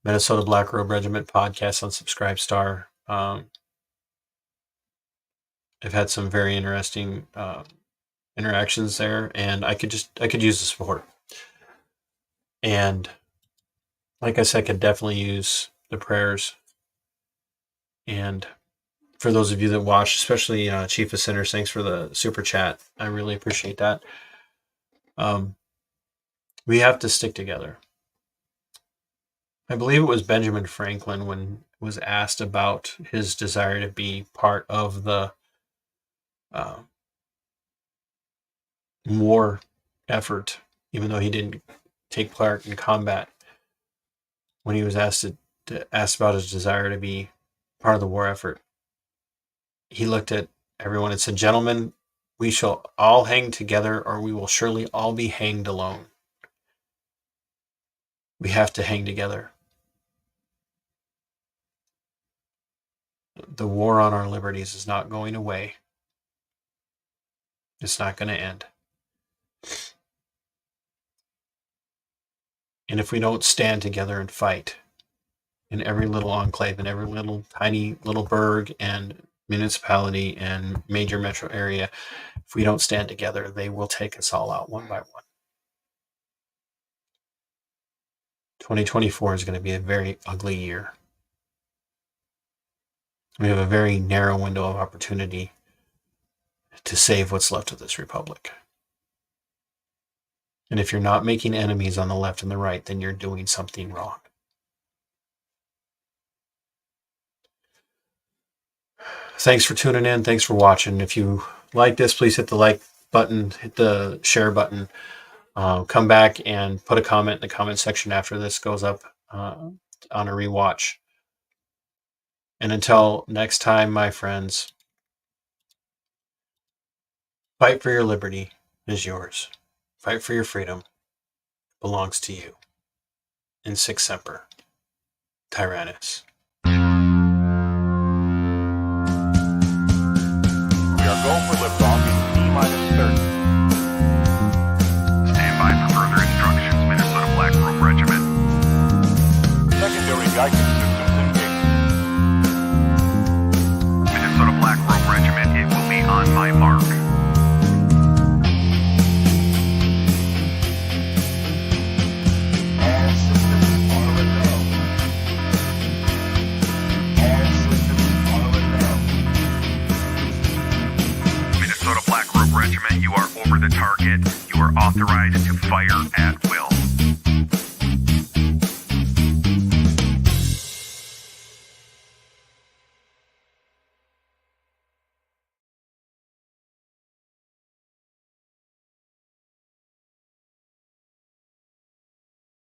Minnesota Black Robe Regiment podcast on Subscribe Star. I've had some very interesting interactions there, and I could use the support. And like I said, I could definitely use the prayers. And for those of you that watch, especially Chief of Sinners, thanks for the super chat. I really appreciate that. We have to stick together. I believe it was Benjamin Franklin, when was asked about his desire to be part of the war effort, even though he didn't take part in combat. When he was asked about his desire to be part of the war effort, he looked at everyone and said, "Gentlemen, we shall all hang together, or we will surely all be hanged alone." We have to hang together. the war on our liberties is not going away. It's not going to end. And if we don't stand together and fight in every little enclave, in every little tiny little burg and municipality and major metro area, if we don't stand together, they will take us all out one by one. 2024 is going to be a very ugly year. We have a very narrow window of opportunity to save what's left of this republic. And if you're not making enemies on the left and the right, then you're doing something wrong. Thanks for tuning in. Thanks for watching. If you like this, please hit the like button, hit the share button. Come back and put a comment in the comment section after this goes up on a rewatch. And until next time, my friends, fight for your liberty is yours. Fight for your freedom belongs to you. In Sic Semper, Tyrannus. We are going for liftoff in T-minus 30. Stand by for further instructions, Minnesota Black Robe Regiment. Secondary guidance systems engaged. Minnesota Black Robe Regiment, it will be on my mark. All systems are a go. All systems are a go. Minnesota Black Robe Regiment, you are over the target. You are authorized to fire at